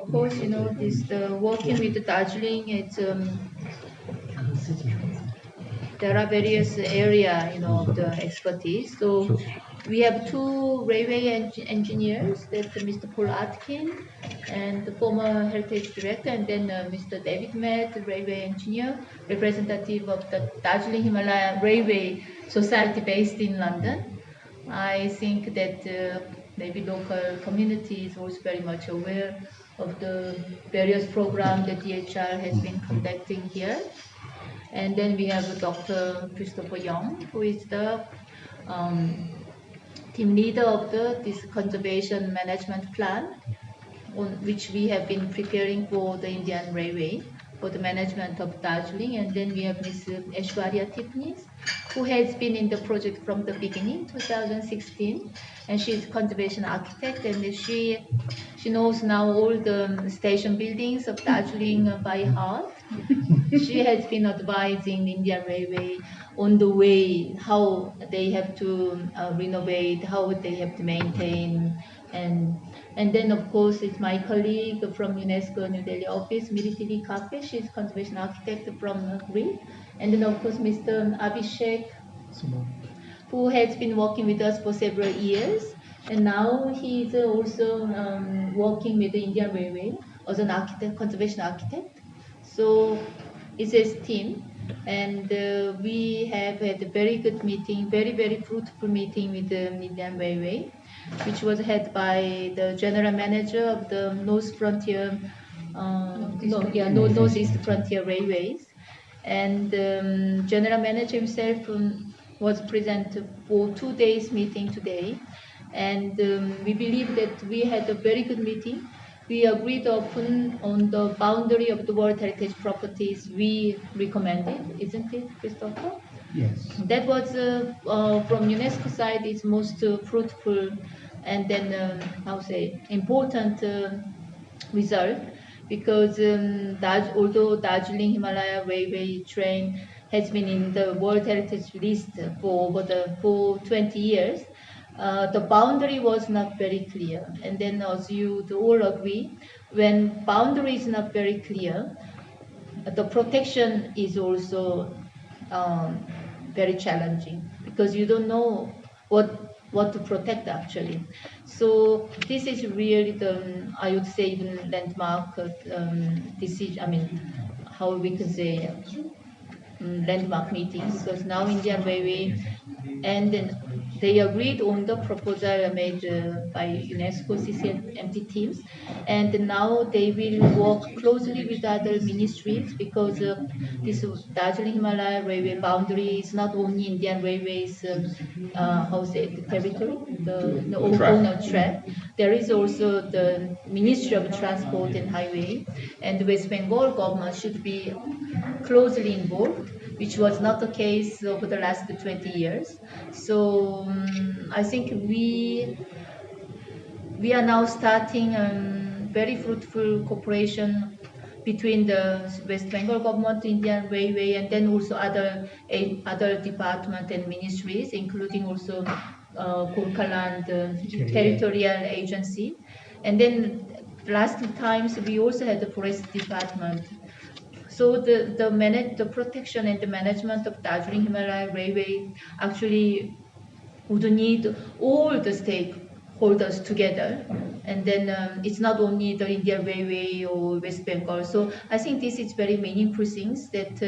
of course, you know, this working with the Darjeeling, there are various area, you know, of the expertise. So we have two railway engineers, that's Mr. Paul Atkin and the former heritage director, and then Mr. David Med, railway engineer, representative of the Darjeeling Himalayan Railway Society based in London. I think that maybe local community is also very much aware of the various programs that DHR has been conducting here. And then we have Dr. Christopher Young, who is the team leader of this conservation management plan, on which we have been preparing for the Indian Railway for the management of Darjeeling. And then we have Ms. Aishwarya Tipnis, who has been in the project from the beginning, 2016, and she's a conservation architect, and she knows now all the station buildings of Darjeeling by heart. She has been advising Indian Railway on the way, how they have to renovate, how they have to maintain, and then of course it's my colleague from UNESCO New Delhi office, Military Kafe. She's conservation architect from Greece, and then of course Mr. Abhishek, who has been working with us for several years, and now he's also working with the Indian Railway as an architect, conservation architect. So it's a team, and we have had a very good meeting, very fruitful meeting with the Indian Railway, which was head by the general manager of the Northeast Frontier Railways, and general manager himself was present for 2 days meeting today, and we believe that we had a very good meeting. We agreed upon on the boundary of the World Heritage properties we recommended, isn't it, Christopher? Yes. That was from UNESCO side is most fruitful, and then important result, because although Darjeeling Himalaya Railway train has been in the World Heritage list for 20 years, the boundary was not very clear. And then, as you all agree, when boundary is not very clear, the protection is also very challenging, because you don't know what to protect actually. So this is really I would say, even landmark decision. I mean, how we can say landmark meeting, because now Indian Railway, and then they agreed on the proposal made by UNESCO CCMT teams, and now they will work closely with other ministries, because this Darjeeling Himalaya Railway boundary is not only Indian Railways territory, the owner track. There is also the Ministry of Transport and Highway, and the West Bengal government should be closely involved, which was not the case over the last 20 years. So I think we are now starting very fruitful cooperation between the West Bengal government, Indian Railway, and then also other departments and ministries, including also Gorkhaland Territorial Agency. And then last times we also had the forest department. So the protection and the management of Darjeeling Himalaya Railway actually would need all the stakeholders together, and then it's not only the Indian Railway or West Bengal. So I think this is very meaningful things that,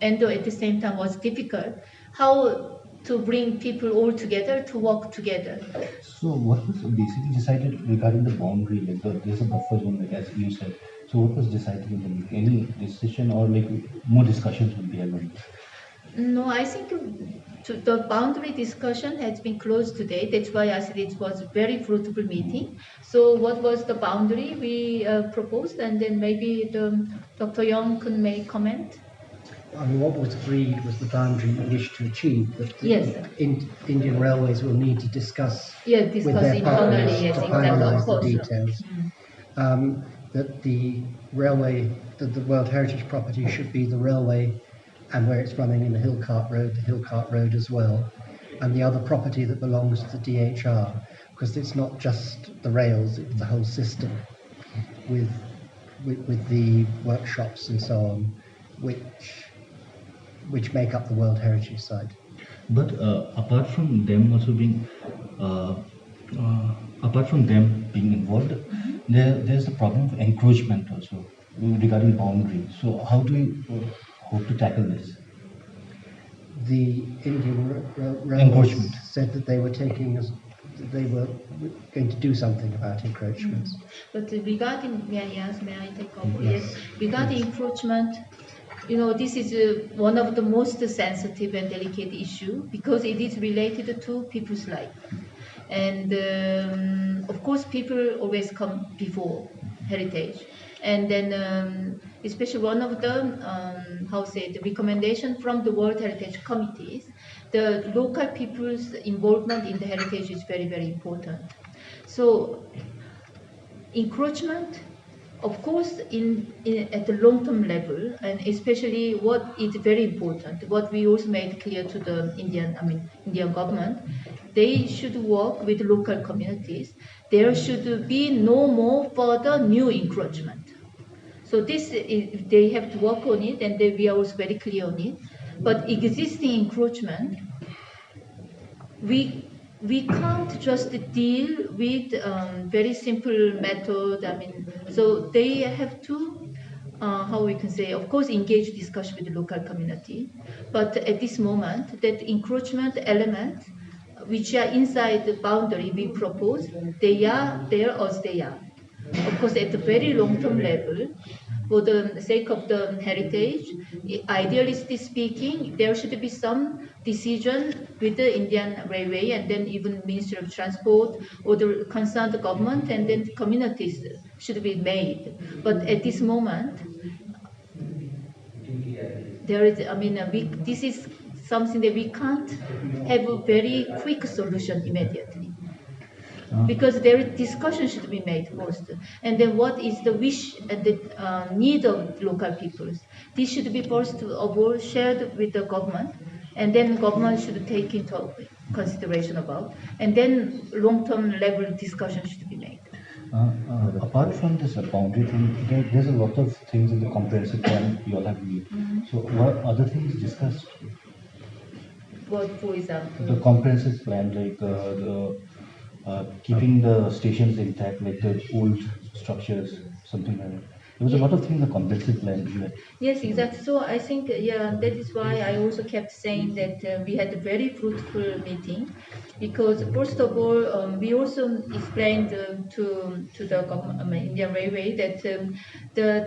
and at the same time was difficult, how to bring people all together to work together. So what was basically decided regarding the boundary, like there's a buffer zone, like as you said. So what was decided in the, any decision, or like more discussions would be held? No, I think the boundary discussion has been closed today. That's why I said it was a very fruitful meeting. So what was the boundary we proposed, and then maybe Dr. Young can make comment. I mean, what was agreed was the boundary you wish to achieve, but yes, Indian Railways will need to discuss with their partners to finalise the details. That the railway, that the World Heritage property should be the railway, and where it's running in the Hillcart Road as well, and the other property that belongs to the DHR, because it's not just the rails, it's the whole system, with with the workshops and so on, which make up the World Heritage Site. But apart from them also being, uh, uh, apart from them being involved, there's the problem of encroachment also regarding boundary. So how do you hope to tackle this? The Indian Railways Encroachment. said that they were they were going to do something about encroachments. But regarding, yes, may I take over? Yes. Yes. Regarding encroachment, this is one of the most sensitive and delicate issue because it is related to people's life. And of course, people always come before heritage. And then, especially one of the recommendation from the World Heritage Committees, the local people's involvement in the heritage is very, very important. So encroachment, of course, at the long-term level, and especially what is very important, what we also made clear to the Indian government, they should work with local communities. There should be no more further new encroachment. So they have to work on it, and we are also very clear on it. But existing encroachment, we can't just deal with very simple method. So they have to, how we can say, of course, engage discussion with the local community. But at this moment, that encroachment element, which are inside the boundary we propose, they are there as they are. Of course, at a very long-term level, for the sake of the heritage, idealistically speaking, there should be some decision with the Indian Railway and then even Ministry of Transport or the concerned government and then communities should be made. But at this moment, there is, this is something that we can't have a very quick solution immediately. Because there is discussion should be made first, and then what is the wish and the need of local peoples. This should be first of all shared with the government, and then government should take into consideration about, and then long-term level discussion should be made. Apart from this boundary thing, there's a lot of things in the comprehensive plan you all have made. So what other things discussed? What, for example? The comprehensive plan, like keeping the stations intact, like the old structures, something like that. There was a lot of things in the comprehensive plan. Yes, exactly. So I think, that is why I also kept saying that we had a very fruitful meeting, because first of all, we also explained to the Indian Railway that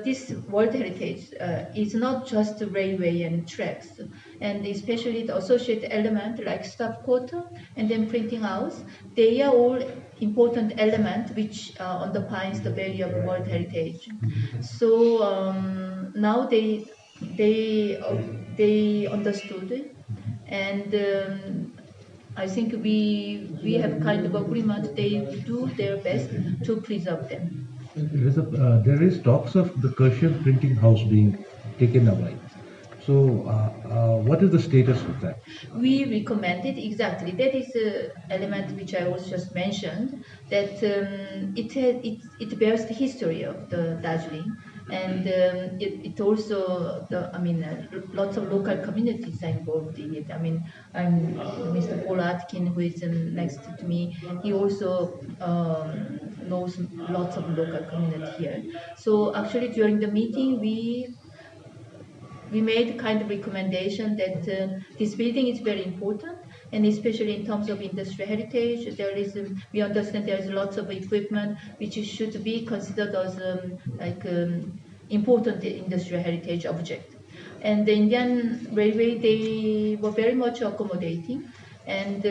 this World Heritage is not just railway and tracks, and especially the associated element like staff quarter and then printing house. They are all important element which underpins the value of World Heritage. So now they understood it, and I think we have kind of agreement. They do their best to preserve them. There is talks of the Kersham printing house being taken away. So, what is the status of that? We recommended exactly. That is the element which I was just mentioned. That it bears the history of the Darjeeling, and it also lots of local communities are involved in it. I'm Mr. Paul Atkin, who is next to me. He also knows lots of local community here. So actually, during the meeting, we made kind of recommendation that this building is very important, and especially in terms of industrial heritage, we understand there is lots of equipment which should be considered as important industrial heritage object. And the Indian Railway, they were very much accommodating, and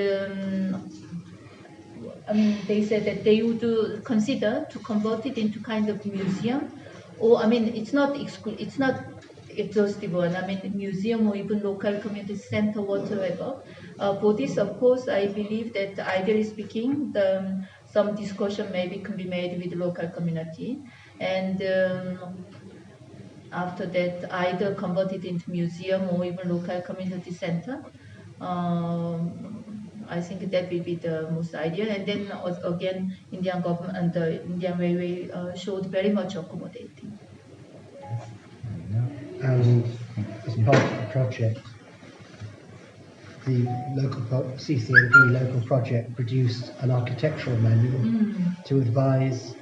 they said that they would consider to convert it into kind of museum, or it's not exhaustive one. Museum or even local community center, whatsoever. For this, of course, I believe that ideally speaking, some discussion maybe can be made with the local community, and after that, either convert it into museum or even local community center. I think that will be the most ideal. And then again, Indian government and the Indian Railway showed very much accommodating. And as part of the project, the CCMP local project produced an architectural manual to advise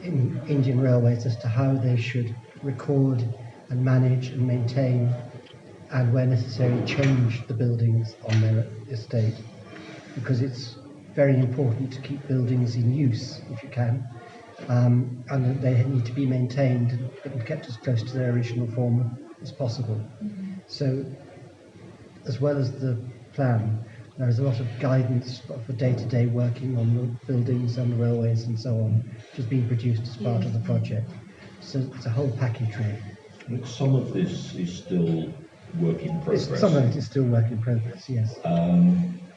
in Indian Railways as to how they should record and manage and maintain, and where necessary change the buildings on their estate, because it's very important to keep buildings in use if you can, and they need to be maintained and kept as close to their original form as possible. So, as well as the plan, there is a lot of guidance for day-to-day working on the buildings and the railways and so on, which has been produced as part of the project. So it's a whole package really. Some of this is still work in progress. Some of it is still work in progress, yes.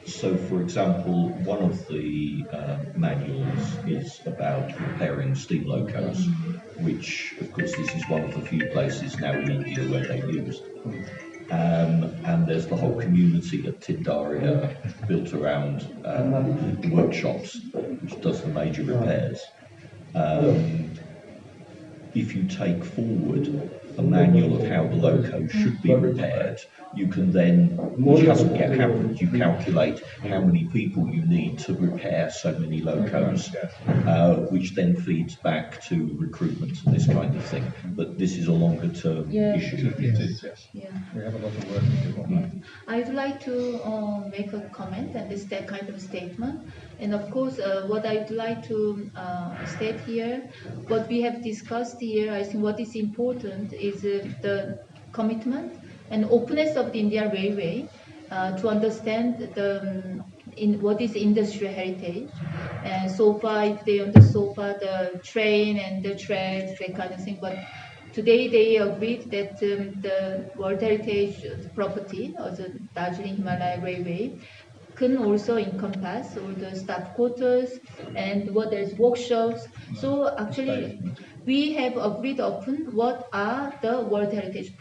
So, for example, one of the manuals is about repairing steam locos, which, of course, this is one of the few places now in India where they're used. And there's the whole community at Tindaria built around workshops, which does the major repairs. If you take forward a manual of how the loco should be repaired, you can then, which hasn't yet happened, you calculate how many people you need to repair so many locos, which then feeds back to recruitment and this kind of thing. But this is a longer term issue. Yes. Yeah. We have a lot of work to do on that. I'd like to make a comment and this kind of statement. And of course, what I'd like to state here, what we have discussed here, I think what is important is the commitment and openness of the Indian Railway to understand what is industrial heritage. And so far, if they understood the train and the tracks, that kind of thing. But today they agreed that the World Heritage property, or the Darjeeling Himalayan Railway, can also encompass all the staff quarters and what there's workshops. So actually, we have agreed upon what are the World Heritage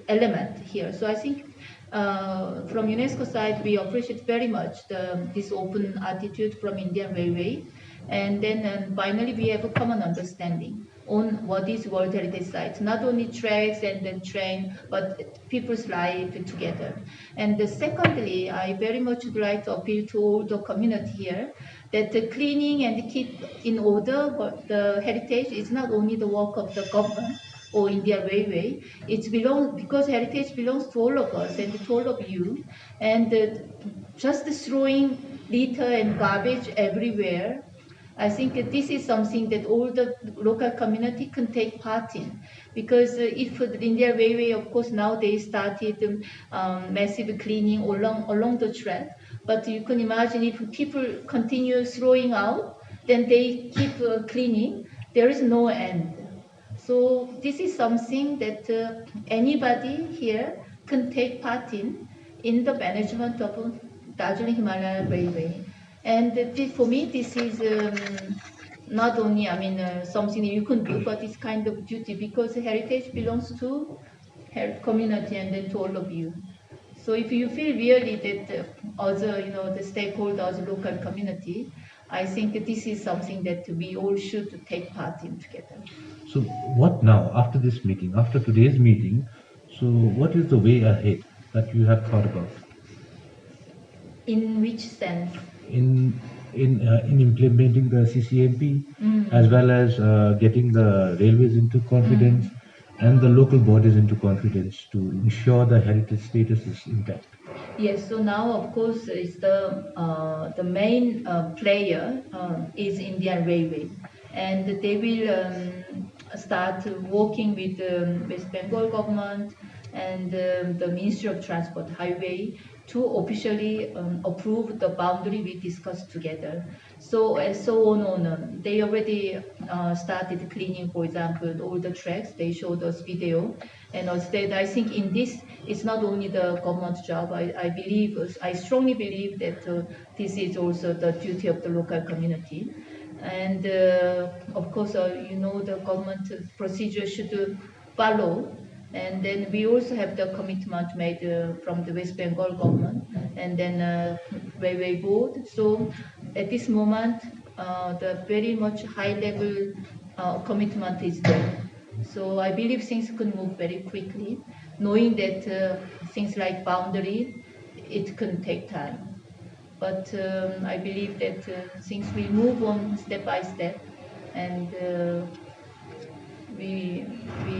element here. So I think from UNESCO side, we appreciate very much this open attitude from Indian Railway. And then finally, we have a common understanding on what is World Heritage Sites, not only tracks and the train, but people's life together. And secondly, I very much would like to appeal to all the community here that the cleaning and keep in order the heritage is not only the work of the government or Indian Railway. It belongs, because heritage belongs to all of us and to all of you. And just throwing litter and garbage everywhere, I think this is something that all the local community can take part in, because if the Indian Railway, of course, now they started massive cleaning along the track, but you can imagine if people continue throwing out, then they keep cleaning, there is no end. So this is something that anybody here can take part in the management of Darjeeling Himalayan Railway. And for me, this is not only, something you can do, but it's kind of duty, because heritage belongs to community and then to all of you. So if you feel really that other, the stakeholders, local community, I think this is something that we all should take part in together. So what now, after this meeting, after today's meeting, so what is the way ahead that you have thought about? In which sense? In implementing the CCMP, as well as getting the railways into confidence and the local bodies into confidence to ensure the heritage status is intact. Yes, so now of course is the main player is Indian Railway, and they will start working with the West Bengal government and the Ministry of Transport Highway to officially approve the boundary we discussed together. So on. They already started cleaning, for example, all the tracks. They showed us video. And instead, I think in this, it's not only the government job. I strongly believe that this is also the duty of the local community. And of course, the government procedure should follow. And then we also have the commitment made from the West Bengal government and then Railway Board. So at this moment, the very much high level commitment is there. So I believe things can move very quickly. knowing that things like boundary, it can take time. But I believe that things will move on step by step, and we we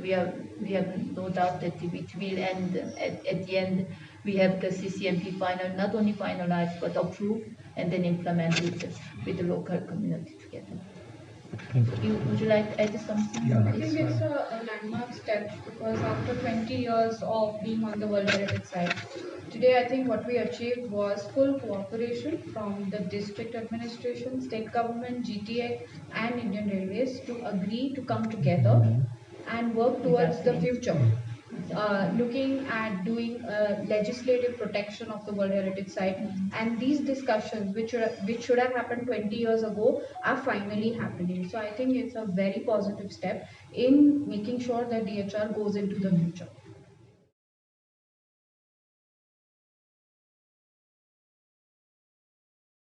we have no doubt that it will end at the end. We have the CCMP not only finalized but approved and then implemented with the local community together. Would you like to add something? Yeah. I think it's a landmark step because after 20 years of being on the World Heritage site, today I think what we achieved was full cooperation from the district administration, state government, GTA, and Indian Railways to agree to come together and work towards the Exactly. future. Looking at doing legislative protection of the World Heritage Site, and these discussions, which should have happened 20 years ago, are finally happening. So I think it's a very positive step in making sure that DHR goes into the future.